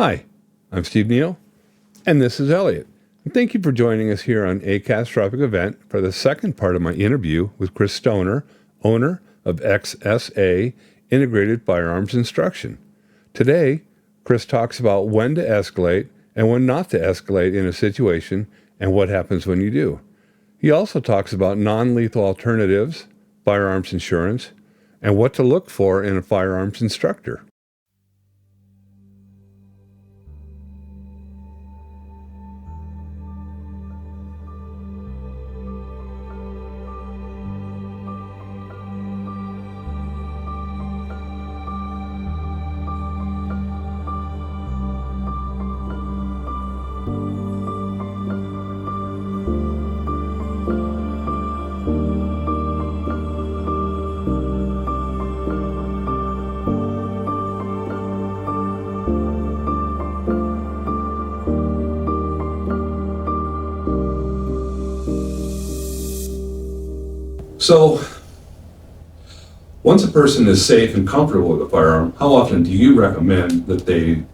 Hi, I'm Steve Neal, and this is Elliot. And thank you for joining us here on a catastrophic event for the second part of my interview with Chris Stoehner, owner of XSA Integrated Firearms Instruction. Today, Chris talks about when to escalate and when not to escalate in a situation and what happens when you do. He also talks about non-lethal alternatives, firearms insurance, and what to look for in a firearms instructor. So, once a person is safe and comfortable with a firearm, how often do you recommend that they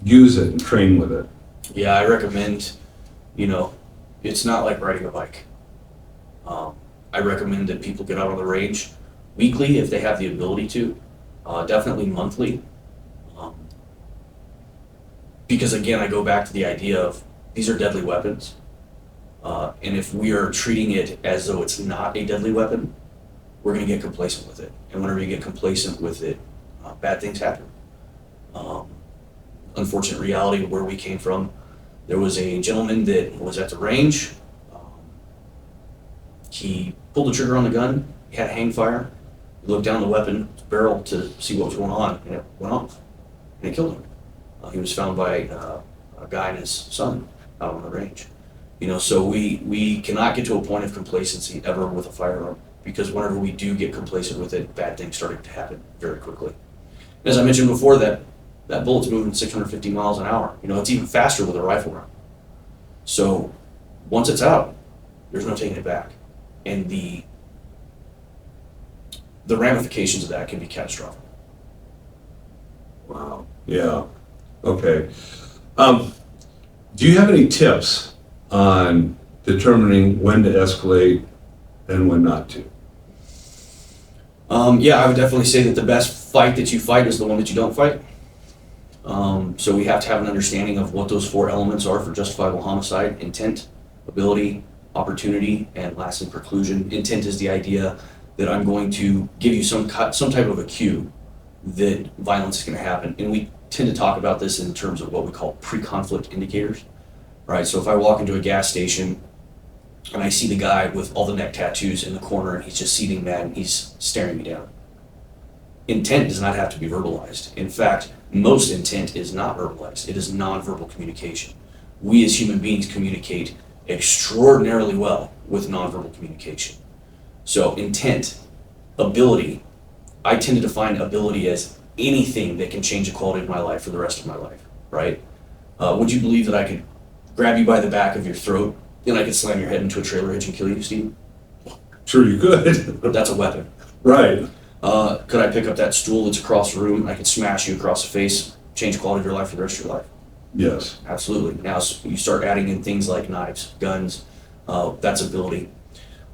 use it and train with it? Yeah, I recommend, it's not like riding a bike. I recommend that people get out on the range weekly if they have the ability to, definitely monthly. Because again, I go back to the idea of these are deadly weapons. And if we are treating it as though it's not a deadly weapon, we're going to get complacent with it. And whenever you get complacent with it, bad things happen. Unfortunate reality of where we came from, there was a gentleman that was at the range. He pulled the trigger on the gun. He had a hang fire. He looked down the weapon barrel to see what was going on, and it went off. And it killed him. He was found by a guy and his son out on the range. So we cannot get to a point of complacency ever with a firearm, because whenever we do get complacent with it, bad things start to happen very quickly. As I mentioned before, that bullet's moving 650 miles an hour. It's even faster with a rifle round. So once it's out, there's no taking it back. And the ramifications of that can be catastrophic. Wow. Yeah. Okay. Do you have any tips on determining when to escalate and when not to? Yeah, I would definitely say that the best fight that you fight is the one that you don't fight. So we have to have an understanding of what those four elements are for justifiable homicide: intent, ability, opportunity, and lastly, preclusion. Intent is the idea that I'm going to give you some type of a cue that violence is going to happen. And we tend to talk about this in terms of what we call pre-conflict indicators. Right, so if I walk into a gas station and I see the guy with all the neck tattoos in the corner and he's just seething mad and he's staring me down. Intent does not have to be verbalized. In fact, most intent is not verbalized. It is nonverbal communication. We as human beings communicate extraordinarily well with nonverbal communication. So intent, ability, I tend to define ability as anything that can change the quality of my life for the rest of my life, right? Would you believe that I could grab you by the back of your throat and I could slam your head into a trailer hitch and kill you, Steve? Sure you could. That's a weapon. Right. Could I pick up that stool that's across the room and I could smash you across the face, change the quality of your life for the rest of your life? Yes. Absolutely. Now you start adding in things like knives, guns, that's ability.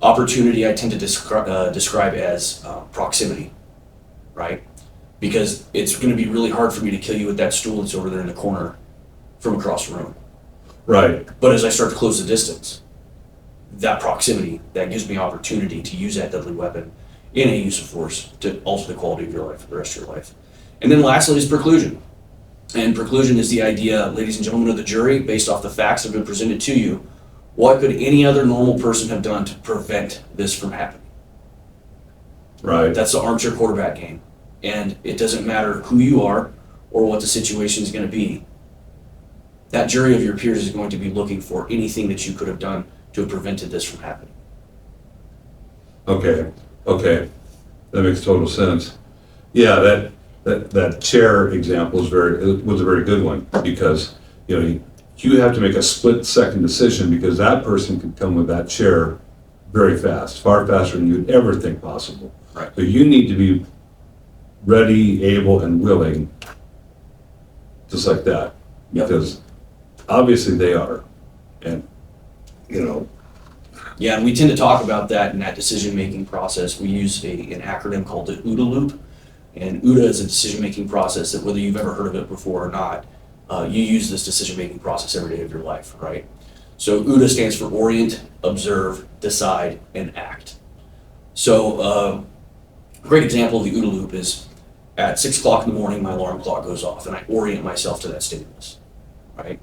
Opportunity I tend to describe as proximity, right? Because it's going to be really hard for me to kill you with that stool that's over there in the corner from across the room. Right. But as I start to close the distance, that proximity, that gives me opportunity to use that deadly weapon in a use of force to alter the quality of your life for the rest of your life. And then lastly is preclusion. And preclusion is the idea, ladies and gentlemen of the jury, based off the facts that have been presented to you, what could any other normal person have done to prevent this from happening? Right. That's the armchair quarterback game. And it doesn't matter who you are or what the situation is going to be. That jury of your peers is going to be looking for anything that you could have done to have prevented this from happening. Okay. That makes total sense. Yeah, that chair example was a very good one, because you have to make a split-second decision, because that person could come with that chair very fast, far faster than you'd ever think possible. Right. So you need to be ready, able, and willing, just like that. Yep. Because obviously they are. And, you know, Yeah, and we tend to talk about that in that decision-making process. We use an acronym called the OODA loop. And OODA is a decision-making process that, whether you've ever heard of it before or not, you use this decision-making process every day of your life, right? So OODA stands for orient, observe, decide, and act. So a great example of the OODA loop is at 6 o'clock in the morning, my alarm clock goes off and I orient myself to that stimulus, right?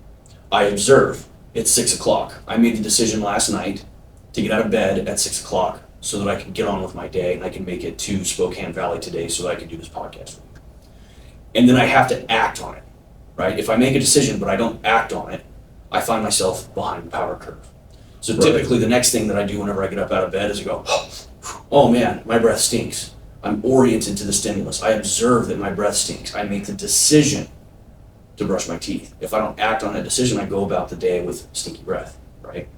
I observe, it's 6 o'clock. I made the decision last night to get out of bed at 6 o'clock so that I can get on with my day and I can make it to Spokane Valley today so that I can do this podcast with you. And then I have to act on it, right? If I make a decision but I don't act on it, I find myself behind the power curve. So typically the next thing that I do whenever I get up out of bed is I go, oh man, my breath stinks. I'm oriented to the stimulus. I observe that my breath stinks. I make the decision to brush my teeth. If I don't act on that decision, I go about the day with stinky breath, right?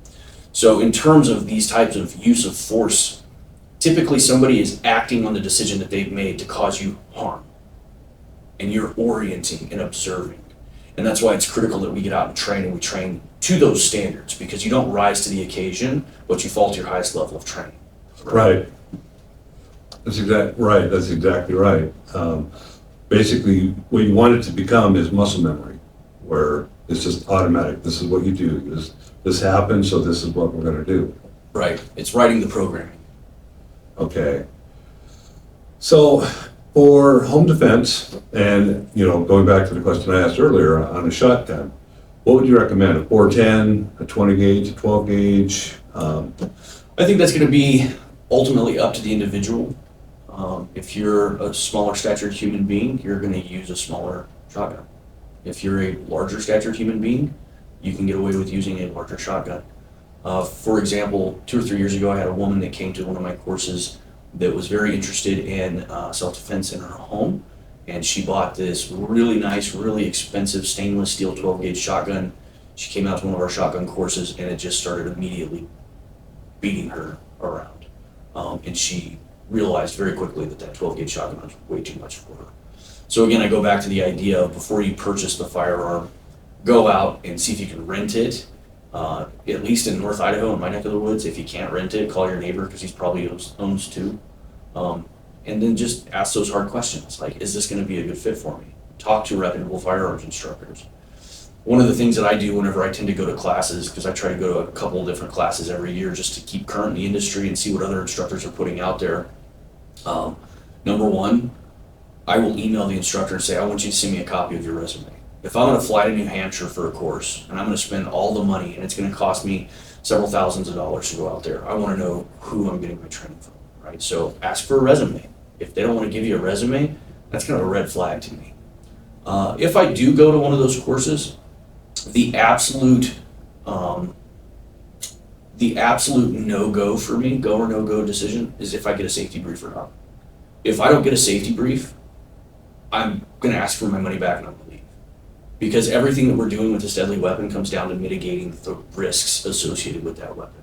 So in terms of these types of use of force, typically somebody is acting on the decision that they've made to cause you harm. And you're orienting and observing. And that's why it's critical that we get out and train, and we train to those standards, because you don't rise to the occasion, but you fall to your highest level of training. right. That's exactly right. Basically, what you want it to become is muscle memory, where it's just automatic. This is what you do. This happens, so this is what we're going to do. Right. It's writing the programming. Okay. So for home defense, and going back to the question I asked earlier on a shotgun, what would you recommend? A 410, a 20 gauge, a 12 gauge? I think that's going to be ultimately up to the individual. If you're a smaller statured human being, you're going to use a smaller shotgun. If you're a larger statured human being, you can get away with using a larger shotgun. For example, 2 or 3 years ago, I had a woman that came to one of my courses that was very interested in self-defense in her home, and she bought this really nice, really expensive stainless steel 12 gauge shotgun. She came out to one of our shotgun courses, and it just started immediately beating her around. And she realized very quickly that that 12 gauge shotgun was way too much for her. So again, I go back to the idea of, before you purchase the firearm, go out and see if you can rent it. At least in North Idaho, in my neck of the woods, if you can't rent it, call your neighbor, because he's probably owns two. And then just ask those hard questions, like, is this going to be a good fit for me? Talk to reputable firearms instructors. One of the things that I do whenever I tend to go to classes, because I try to go to a couple of different classes every year just to keep current in the industry and see what other instructors are putting out there. Number one, I will email the instructor and say, I want you to send me a copy of your resume. If I'm going to fly to New Hampshire for a course and I'm going to spend all the money and it's going to cost me several thousands of dollars to go out there, I want to know who I'm getting my training from, right? So ask for a resume. If they don't want to give you a resume, that's kind of a red flag to me. If I do go to one of those courses, the absolute no-go for me, go or no-go decision, is if I get a safety brief or not. If I don't get a safety brief, I'm going to ask for my money back and I'm going to leave. Because everything that we're doing with this deadly weapon comes down to mitigating the risks associated with that weapon.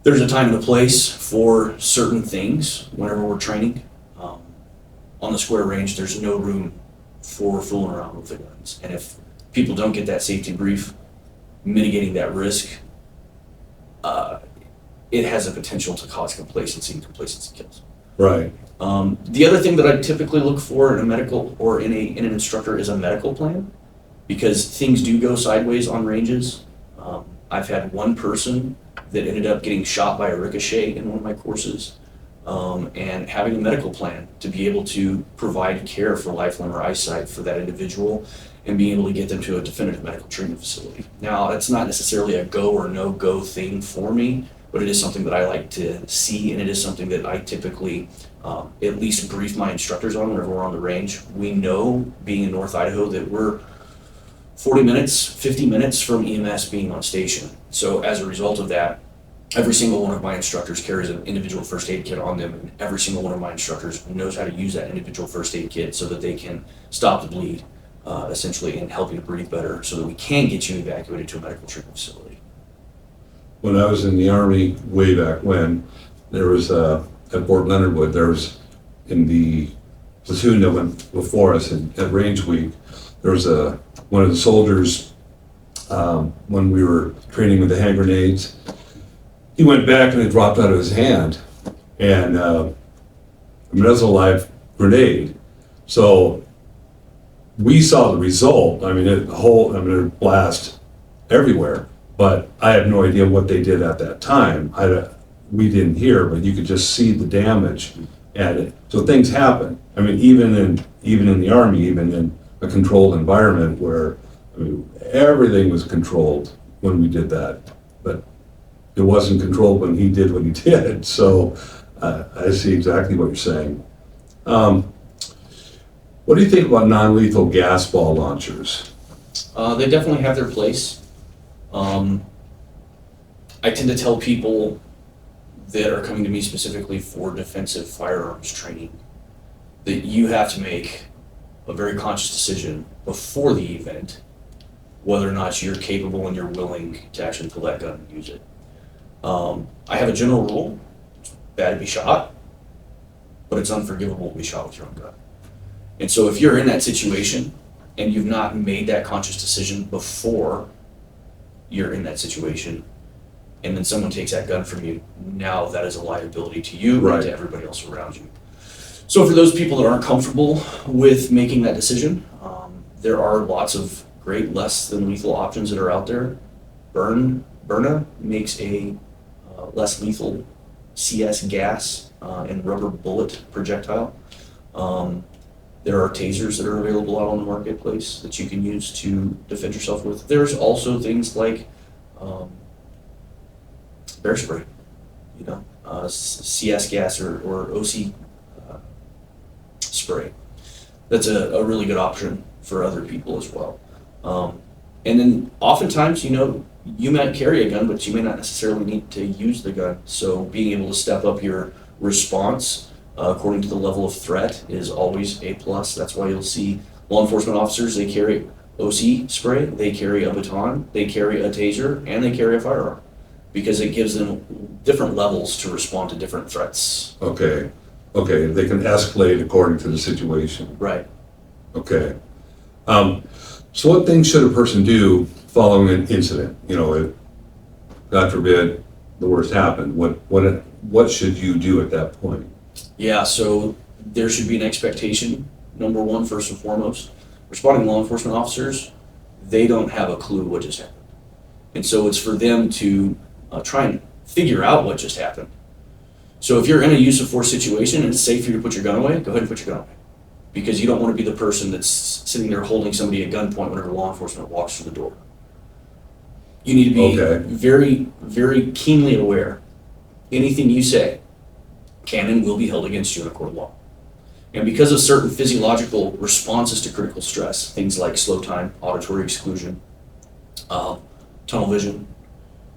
There's a time and a place for certain things whenever we're training. On the square range, there's no room for fooling around with the guns. And if people don't get that safety brief, mitigating that risk, it has a potential to cause complacency, and complacency kills. Right. The other thing that I typically look for in a medical or in an instructor is a medical plan, because things do go sideways on ranges. I've had one person that ended up getting shot by a ricochet in one of my courses, and having a medical plan to be able to provide care for life, limb, or eyesight for that individual, and being able to get them to a definitive medical treatment facility. Now, that's not necessarily a go or no go thing for me, but it is something that I like to see, and it is something that I typically at least brief my instructors on whenever we're on the range. We know, being in North Idaho, that we're 40 minutes, 50 minutes from EMS being on station. So as a result of that, every single one of my instructors carries an individual first aid kit on them, and every single one of my instructors knows how to use that individual first aid kit so that they can stop the bleed, essentially, and help you to breathe better so that we can get you evacuated to a medical treatment facility. When I was in the Army way back when, there was at Fort Leonard Wood, there was in the platoon that went before us at range week, there was one of the soldiers, when we were training with the hand grenades, he went back and it dropped out of his hand. And I mean, that was a live grenade. So we saw the result. I mean, it blast everywhere. But I have no idea what they did at that time. We didn't hear, but you could just see the damage at it. So things happen. I mean, even in the Army, even in a controlled environment where, I mean, everything was controlled when we did that, but it wasn't controlled when he did what he did. So I see exactly what you're saying. What do you think about non-lethal gas ball launchers? They definitely have their place. I tend to tell people that are coming to me specifically for defensive firearms training that you have to make a very conscious decision before the event whether or not you're capable and you're willing to actually pull that gun and use it. I have a general rule: it's bad to be shot, but it's unforgivable to be shot with your own gun. And so if you're in that situation and you've not made that conscious decision before you're in that situation, and then someone takes that gun from you, now that is a liability to you and to everybody else around you. So for those people that aren't comfortable with making that decision, there are lots of great less than lethal options that are out there. Byrna makes a less lethal CS gas and rubber bullet projectile. There are tasers that are available out on the marketplace that you can use to defend yourself with. There's also things like bear spray, CS gas or OC spray. That's a really good option for other people as well. And then oftentimes, you might carry a gun, but you may not necessarily need to use the gun. So being able to step up your response according to the level of threat is always a plus. That's why you'll see law enforcement officers, they carry OC spray, they carry a baton, they carry a taser, and they carry a firearm, because it gives them different levels to respond to different threats. Okay, they can escalate according to the situation. Right. Okay. So what things should a person do following an incident? If, God forbid, the worst happened, what should you do at that point? Yeah, so there should be an expectation. Number one, first and foremost, responding law enforcement officers, they don't have a clue what just happened. And so it's for them to try and figure out what just happened. So if you're in a use of force situation and it's safe for you to put your gun away, go ahead and put your gun away. Because you don't want to be the person that's sitting there holding somebody at gunpoint whenever law enforcement walks through the door. You need to be very, very keenly aware. Anything you say can and will be held against you in a court of law. And because of certain physiological responses to critical stress, things like slow time, auditory exclusion, tunnel vision,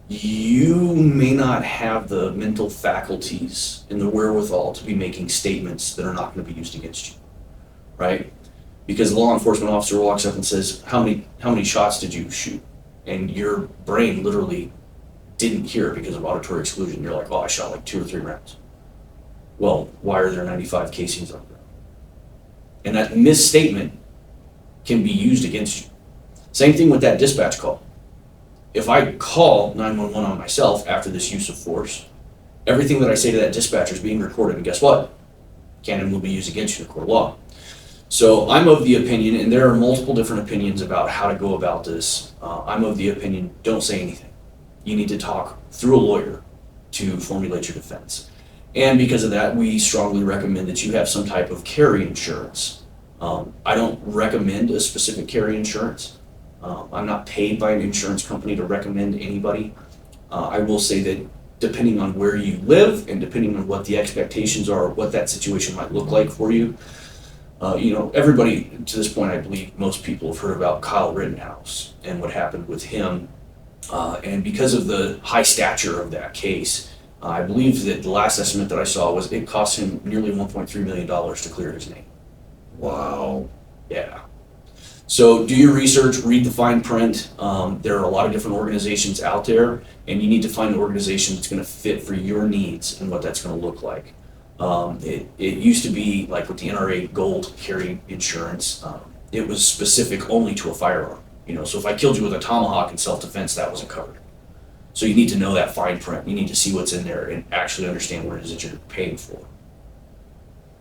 you may not have the mental faculties and the wherewithal to be making statements that are not going to be used against you, right? Because the law enforcement officer walks up and says, how many shots did you shoot? And your brain literally didn't hear it because of auditory exclusion. You're like, I shot like 2 or 3 rounds. Well, why are there 95 casings on the ground? And that misstatement can be used against you. Same thing with that dispatch call. If I call 911 on myself after this use of force, everything that I say to that dispatcher is being recorded, and guess what? Can and will be used against you in a court of law. So I'm of the opinion, and there are multiple different opinions about how to go about this. I'm of the opinion, don't say anything. You need to talk through a lawyer to formulate your defense. And because of that, we strongly recommend that you have some type of carry insurance. I don't recommend a specific carry insurance. I'm not paid by an insurance company to recommend anybody. I will say that depending on where you live and depending on what the expectations are, what that situation might look like for you, everybody to this point, I believe most people have heard about Kyle Rittenhouse and what happened with him. And because of the high stature of that case, I believe that the last estimate that I saw was it cost him nearly $1.3 million to clear his name. Wow. Yeah. So do your research, read the fine print. There are a lot of different organizations out there, and you need to find an organization that's going to fit for your needs and what that's going to look like. It used to be like with the NRA Gold carry insurance. it was specific only to a firearm. So if I killed you with a tomahawk in self-defense, that wasn't covered. So you need to know that fine print. You need to see what's in there and actually understand what it is that you're paying for.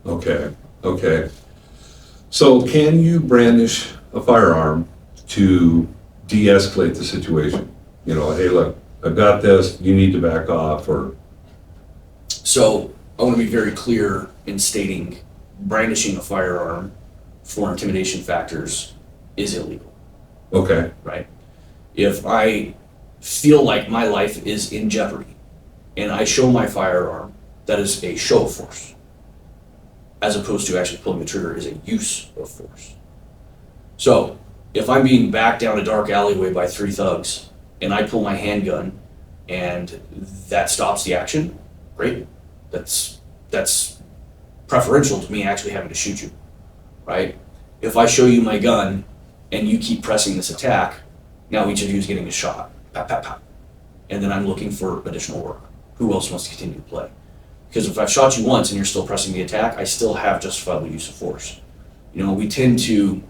Okay. So can you brandish a firearm to de-escalate the situation? Hey, look, I've got this, you need to back off, or... So I want to be very clear in stating brandishing a firearm for intimidation factors is illegal. Okay. Right? If I feel like my life is in jeopardy and I show my firearm, that is a show of force, as opposed to actually pulling the trigger is a use of force. So if I'm being backed down a dark alleyway by 3 thugs and I pull my handgun and that stops the action, great. That's preferential to me actually having to shoot you, right? If I show you my gun and you keep pressing this attack, now each of you is getting a shot, pop, pop, pop. And then I'm looking for additional work. Who else wants to continue to play? Because if I've shot you once and you're still pressing the attack, I still have justifiable use of force. We tend to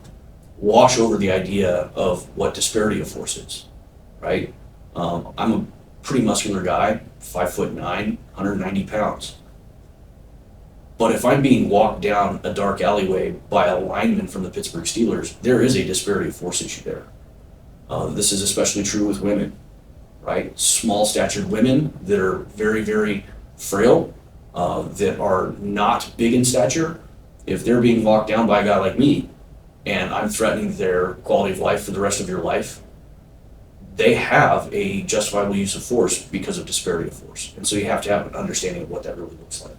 wash over the idea of what disparity of force is, right? I'm a pretty muscular guy, 5'9", 190 pounds. But if I'm being walked down a dark alleyway by a lineman from the Pittsburgh Steelers, there is a disparity of force issue there. This is especially true with women, right? Small statured women that are very, very frail, that are not big in stature. If they're being walked down by a guy like me, and I'm threatening their quality of life for the rest of your life, they have a justifiable use of force because of disparity of force. And so you have to have an understanding of what that really looks like.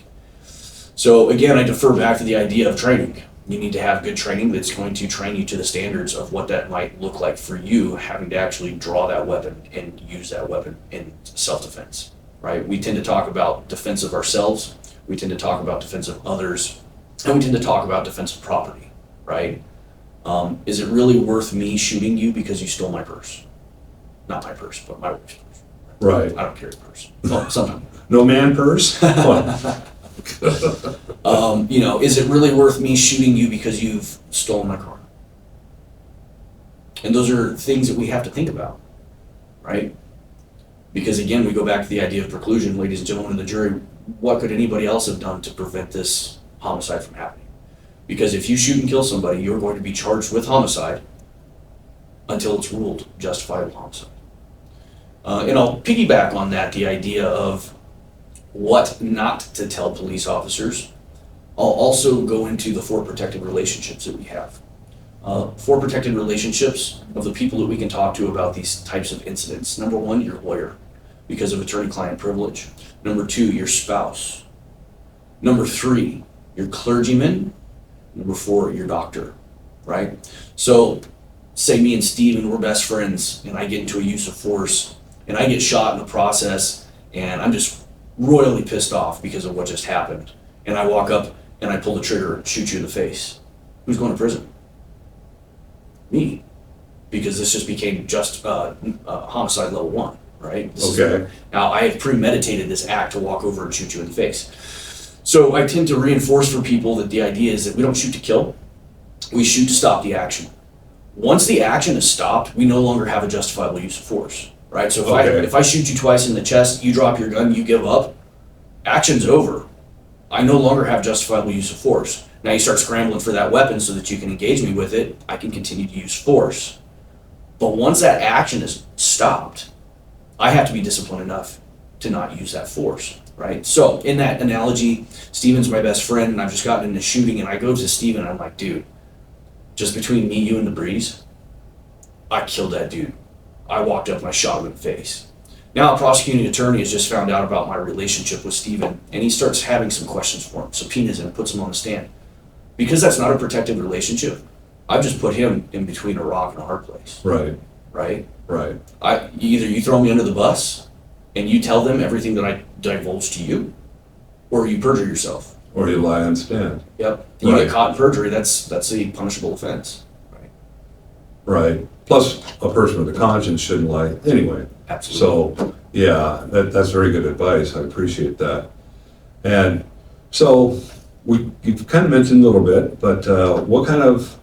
So again, I defer back to the idea of training. You need to have good training that's going to train you to the standards of what that might look like for you having to actually draw that weapon and use that weapon in self-defense, right? We tend to talk about defense of ourselves, we tend to talk about defense of others, and we tend to talk about defense of property, right? Is it really worth me shooting you because you stole my purse? Not my purse, but my wife's purse. Right. I don't carry a purse. Well, sometimes. No man purse? Is it really worth me shooting you because you've stolen my car? And those are things that we have to think about, right? Because again, we go back to the idea of preclusion, ladies and gentlemen of the jury. What could anybody else have done to prevent this homicide from happening? Because if you shoot and kill somebody, you're going to be charged with homicide until it's ruled justifiable homicide. And I'll piggyback on that, the idea of what not to tell police officers. I'll also go into the 4 protected relationships that we have. 4 protected relationships of the people that we can talk to about these types of incidents. Number 1, your lawyer, because of attorney-client privilege. Number 2, your spouse. Number 3, your clergyman. Number 4, your doctor, right? So say me and Steven, we're best friends, and I get into a use of force, and I get shot in the process, and I'm just royally pissed off because of what just happened. And I walk up and I pull the trigger and shoot you in the face. Who's going to prison? Me. Because this just became just homicide level 1, right? Now I have premeditated this act to walk over and shoot you in the face. So I tend to reinforce for people that the idea is that we don't shoot to kill, we shoot to stop the action. Once the action is stopped, we no longer have a justifiable use of force. Right, so if I shoot you twice in the chest, you drop your gun, you give up, action's over. I no longer have justifiable use of force. Now you start scrambling for that weapon so that you can engage me with it, I can continue to use force. But once that action is stopped, I have to be disciplined enough to not use that force, right? So in that analogy, Steven's my best friend and I've just gotten into shooting and I go to Steven and I'm like, dude, just between me, you, and the breeze, I killed that dude. I walked up and I shot him in the face. Now a prosecuting attorney has just found out about my relationship with Steven and he starts having some questions for him, subpoenas him, puts him on the stand. Because that's not a protected relationship, I've just put him in between a rock and a hard place. Right. Either you throw me under the bus and you tell them everything that I divulge to you, or you perjure yourself. Or you lie on stand. Yep. You get caught in perjury, that's a punishable offense. Right. Plus, a person with a conscience shouldn't lie anyway. Absolutely. So, yeah, that's very good advice. I appreciate that. And so, you've kind of mentioned a little bit, but what kind of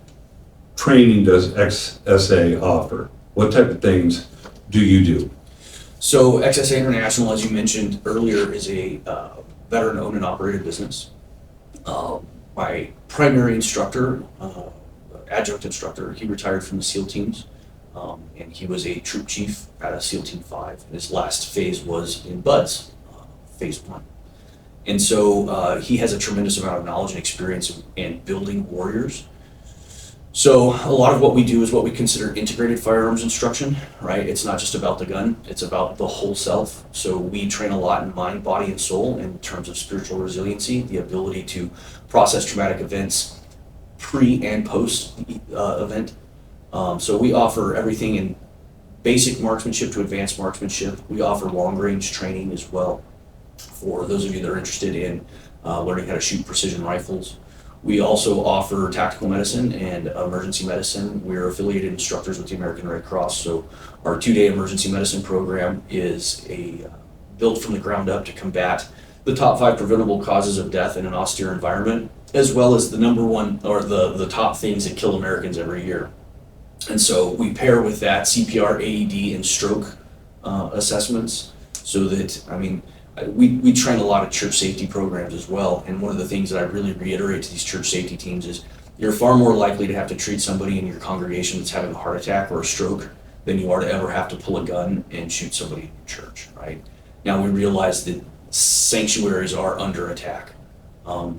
training does XSA offer? What type of things do you do? So XSA International, as you mentioned earlier, is a veteran-owned and operated business. My primary instructor, adjunct instructor, he retired from the SEAL teams, and he was a troop chief at a SEAL Team 5. His last phase was in BUDS, phase 1. And so he has a tremendous amount of knowledge and experience in building warriors. So a lot of what we do is what we consider integrated firearms instruction, right? It's not just about the gun, it's about the whole self. So we train a lot in mind, body, and soul in terms of spiritual resiliency, the ability to process traumatic events pre and post event. So we offer everything in basic marksmanship to advanced marksmanship. We offer long range training as well for those of you that are interested in learning how to shoot precision rifles. We also offer tactical medicine and emergency medicine. We're affiliated instructors with the American Red Cross, so our 2-day emergency medicine program is built from the ground up to combat the top 5 preventable causes of death in an austere environment, as well as the number one or the top things that kill Americans every year. And so we pair with that CPR, AED, and stroke assessments, so that, we train a lot of church safety programs as well, and one of the things that I really reiterate to these church safety teams is you're far more likely to have to treat somebody in your congregation that's having a heart attack or a stroke than you are to ever have to pull a gun and shoot somebody in your church, right? Now we realize that sanctuaries are under attack.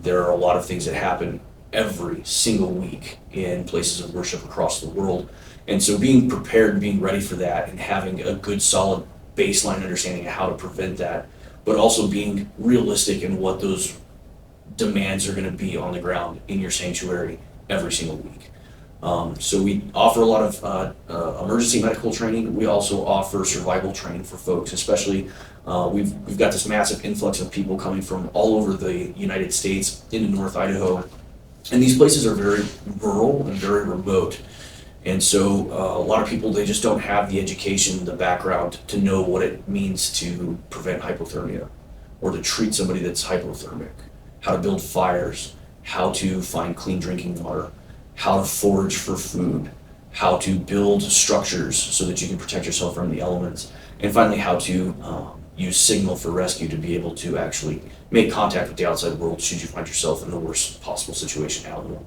There are a lot of things that happen every single week in places of worship across the world, and so being prepared and being ready for that and having a good solid baseline understanding of how to prevent that, but also being realistic in what those demands are going to be on the ground in your sanctuary every single week. So we offer a lot of emergency medical training. We also offer survival training for folks, especially we've got this massive influx of people coming from all over the United States into North Idaho, and these places are very rural and very remote. And so a lot of people, they just don't have the education, the background to know what it means to prevent hypothermia or to treat somebody that's hypothermic, how to build fires, how to find clean drinking water, how to forage for food, how to build structures so that you can protect yourself from the elements, and finally how to use signal for rescue to be able to actually make contact with the outside world should you find yourself in the worst possible situation out in the world.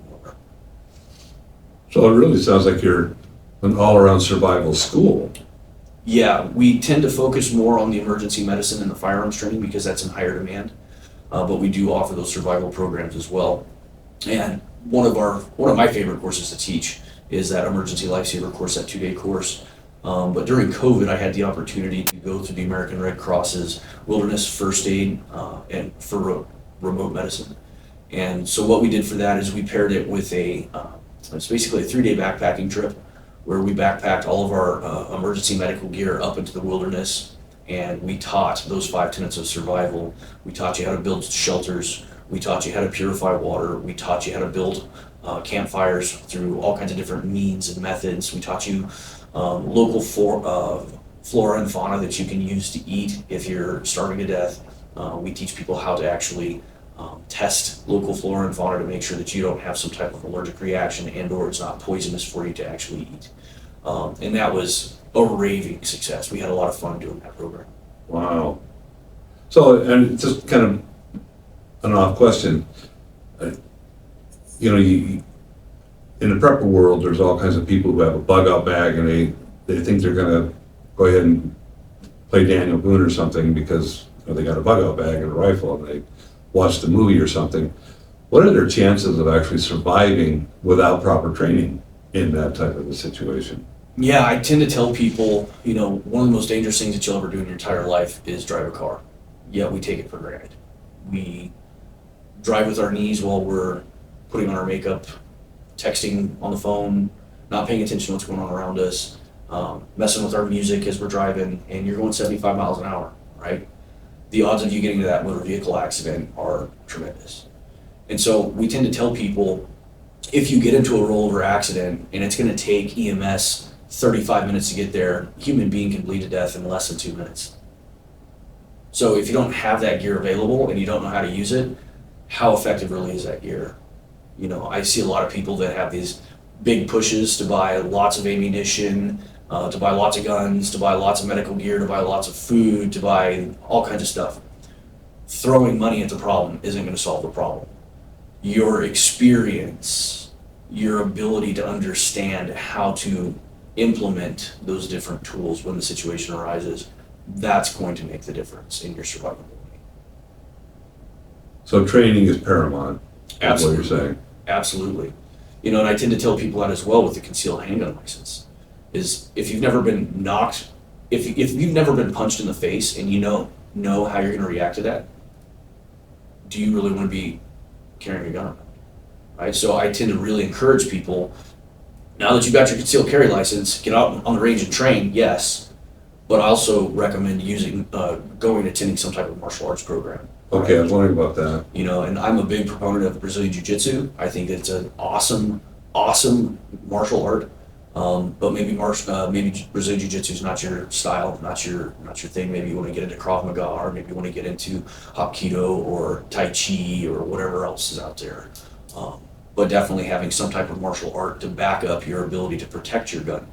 So it really sounds like you're an all-around survival school. Yeah, we tend to focus more on the emergency medicine and the firearms training because that's in higher demand, but we do offer those survival programs as well. And one of my favorite courses to teach is that emergency lifesaver course, that 2-day course. But during COVID, I had the opportunity to go through the American Red Cross's wilderness first aid and for remote medicine. And so what we did for that is we paired it with it's basically a 3-day backpacking trip where we backpacked all of our emergency medical gear up into the wilderness, and we taught those 5 tenets of survival. We taught you how to build shelters. We taught you how to purify water. We taught you how to build campfires through all kinds of different means and methods. We taught you local flora and fauna that you can use to eat if you're starving to death. We teach people how to actually test local flora and fauna to make sure that you don't have some type of allergic reaction and or it's not poisonous for you to actually eat. And that was a raving success. We had a lot of fun doing that program. Wow. So, and just kind of an off question, you in the prepper world, there's all kinds of people who have a bug out bag and they think they're going to go ahead and play Daniel Boone or something because they got a bug out bag and a rifle and they watch the movie or something. What are their chances of actually surviving without proper training in that type of a situation? Yeah, I tend to tell people, one of the most dangerous things that you'll ever do in your entire life is drive a car. Yet we take it for granted. We drive with our knees while we're putting on our makeup, texting on the phone, not paying attention to what's going on around us, messing with our music as we're driving, and you're going 75 miles an hour, right? The odds of you getting into that motor vehicle accident are tremendous. And so we tend to tell people, if you get into a rollover accident and it's going to take EMS 35 minutes to get there, a human being can bleed to death in less than 2 minutes. So if you don't have that gear available and you don't know how to use it, how effective really is that gear? I see a lot of people that have these big pushes to buy lots of ammunition, to buy lots of guns, to buy lots of medical gear, to buy lots of food, to buy all kinds of stuff. Throwing money at the problem isn't going to solve the problem. Your experience, your ability to understand how to implement those different tools when the situation arises, that's going to make the difference in your survivability. So training is paramount, is what Absolutely. you're saying. Absolutely. You know, and I tend to tell people that as well with the concealed handgun license, is if you've never been knocked, if you've never been punched in the face and you know how you're going to react to that, do you really want to be carrying a gun? Right? So I tend to really encourage people, now that you've got your concealed carry license, get out on the range and train, yes, but I also recommend going attending some type of martial arts program. Okay, I was wondering about that. You know, and I'm a big proponent of Brazilian Jiu-Jitsu. I think it's an awesome martial art. But maybe Brazilian Jiu-Jitsu is not your style, not your thing. Maybe you want to get into Krav Maga, or maybe you want to get into Hapkido or Tai Chi or whatever else is out there. But definitely having some type of martial art to back up your ability to protect your gun.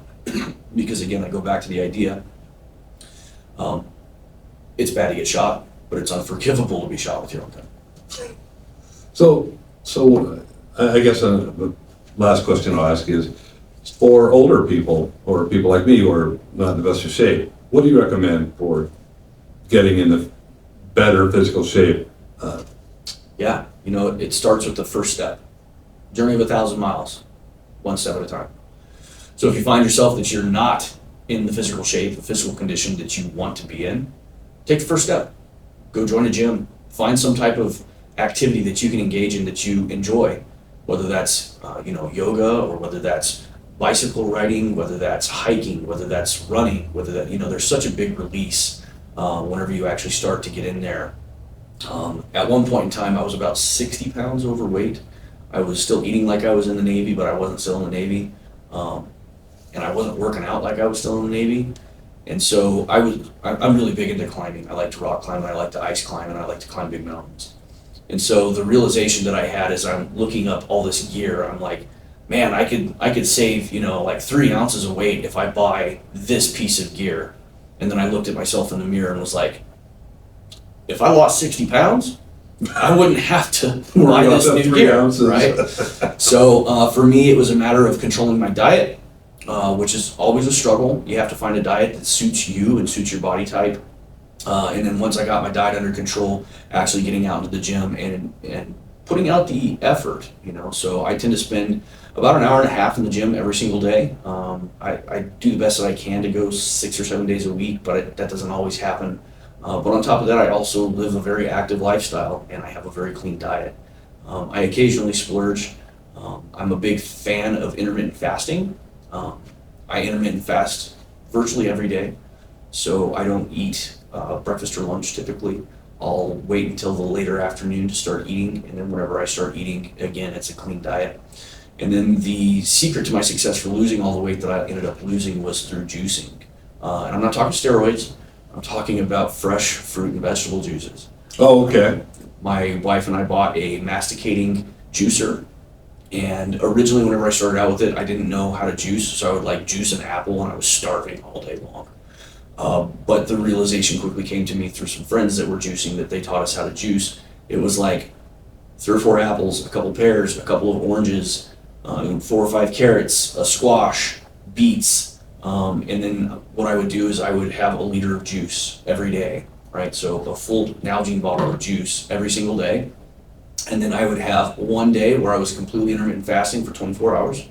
Because again, I go back to the idea, it's bad to get shot, but it's unforgivable to be shot with your own gun. So I guess the last question I'll ask is, for older people or people like me who are not in the best of shape, what do you recommend for getting into better physical shape? Yeah, you know, it starts with the first step. Journey of 1,000 miles, one step at a time. So if you find yourself that you're not in the physical shape, the physical condition that you want to be in, take the first step. Go join a gym. Find some type of activity that you can engage in that you enjoy, whether that's yoga, or whether that's bicycle riding, whether that's hiking, whether that's running, whether that, there's such a big release whenever you actually start to get in there. At one point in time, I was about 60 pounds overweight. I was still eating like I was in the Navy, but I wasn't still in the Navy. And I wasn't working out like I was still in the Navy. And so I'm really big into climbing. I like to rock climb, and I like to ice climb, and I like to climb big mountains. And so the realization that I had as I'm looking up all this gear, I'm like, man, I could save, like 3 ounces of weight if I buy this piece of gear. And then I looked at myself in the mirror and was like, if I lost 60 pounds, I wouldn't have to buy this new gear, right? So for me, it was a matter of controlling my diet, which is always a struggle. You have to find a diet that suits you and suits your body type. And then once I got my diet under control, actually getting out into the gym and putting out the effort, So I tend to spend about an hour and a half in the gym every single day. I do the best that I can to go 6 or 7 days a week, but that doesn't always happen. But on top of that, I also live a very active lifestyle, and I have a very clean diet. I occasionally splurge. I'm a big fan of intermittent fasting. I intermittent fast virtually every day, so I don't eat breakfast or lunch typically. I'll wait until the later afternoon to start eating, and then whenever I start eating, again, it's a clean diet. And then the secret to my success for losing all the weight that I ended up losing was through juicing. And I'm not talking steroids. I'm talking about fresh fruit and vegetable juices. Oh, okay. My wife and I bought a masticating juicer. And originally, whenever I started out with it, I didn't know how to juice. So I would juice an apple, and I was starving all day long. But the realization quickly came to me through some friends that were juicing, that they taught us how to juice. It was like 3 or 4 apples, a couple pears, a couple of oranges, 4 or 5 carrots, a squash, beets. And then what I would do is I would have a liter of juice every day, right? So a full Nalgene bottle of juice every single day. And then I would have one day where I was completely intermittent fasting for 24 hours.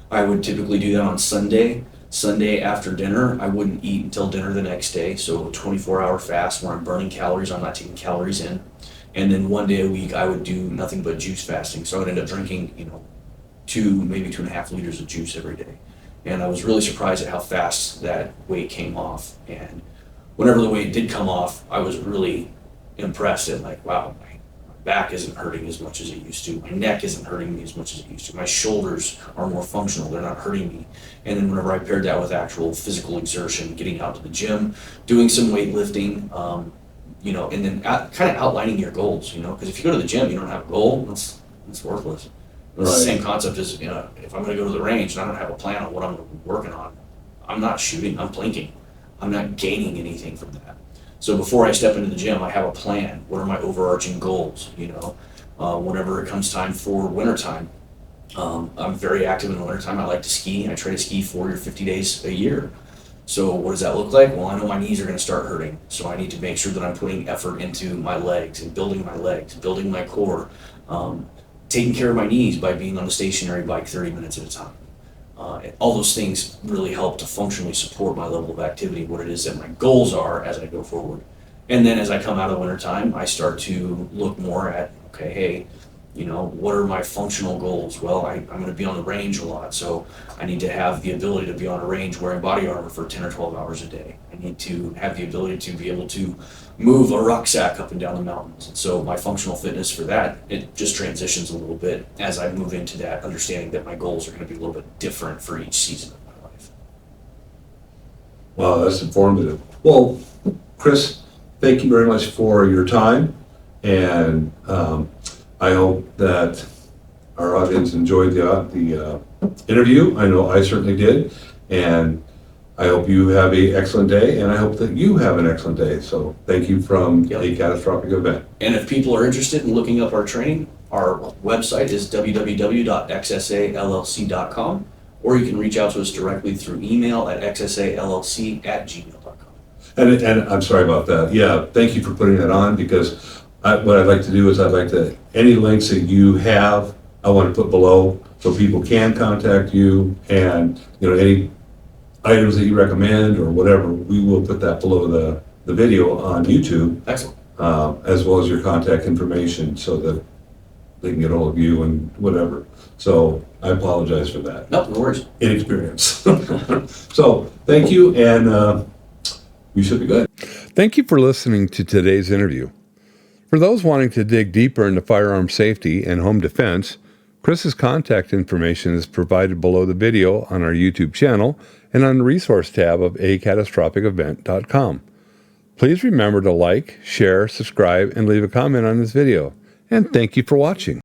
I would typically do that on Sunday. Sunday after dinner, I wouldn't eat until dinner the next day. So a 24-hour fast where I'm burning calories, I'm not taking calories in. And then one day a week, I would do nothing but juice fasting. So I would end up drinking, 2, maybe 2.5 liters of juice every day. And I was really surprised at how fast that weight came off. And whenever the weight did come off, I was really impressed and like, wow, my back isn't hurting as much as it used to. My neck isn't hurting me as much as it used to. My shoulders are more functional. They're not hurting me. And then whenever I paired that with actual physical exertion, getting out to the gym, doing some weightlifting, and then kind of outlining your goals, because if you go to the gym, you don't have a goal, it's worthless. It's the Right. same concept as, if I'm going to go to the range and I don't have a plan on what I'm working on, I'm not shooting, I'm plinking. I'm not gaining anything from that. So before I step into the gym, I have a plan. What are my overarching goals? Whenever it comes time for wintertime, I'm very active in the wintertime. I like to ski. I try to ski 40 or 50 days a year. So what does that look like? Well, I know my knees are going to start hurting. So I need to make sure that I'm putting effort into my legs and building my legs, building my core, taking care of my knees by being on a stationary bike 30 minutes at a time. All those things really help to functionally support my level of activity, what it is that my goals are as I go forward. And then as I come out of wintertime, I start to look more at, okay, hey, what are my functional goals? Well, I'm going to be on the range a lot, so I need to have the ability to be on a range wearing body armor for 10 or 12 hours a day. I need to have the ability to be able to move a rucksack up and down the mountains. And so my functional fitness for that, it just transitions a little bit as I move into that, understanding that my goals are going to be a little bit different for each season of my life. Wow, that's informative. Well, Chris, thank you very much for your time, and I hope that our audience enjoyed the interview. I know I certainly did, and I hope you have an excellent day, and I hope that you have an excellent day. So thank you from A Catastrophic Event. And if people are interested in looking up our training, our website is www.xsallc.com, or you can reach out to us directly through email at xsallc@gmail.com. And I'm sorry about that. Yeah, thank you for putting that on, because what I'd like to do is any links that you have, I want to put below so people can contact you, and any items that you recommend or whatever, we will put that below the video on YouTube. Excellent. As well as your contact information so that they can get hold of you and whatever. So I apologize for that. No worries. Inexperience. So thank you, and we should be good. Thank you for listening to today's interview. For those wanting to dig deeper into firearm safety and home defense, Chris's contact information is provided below the video on our YouTube channel and on the resource tab of acatastrophicevent.com. Please remember to like, share, subscribe, and leave a comment on this video. And thank you for watching.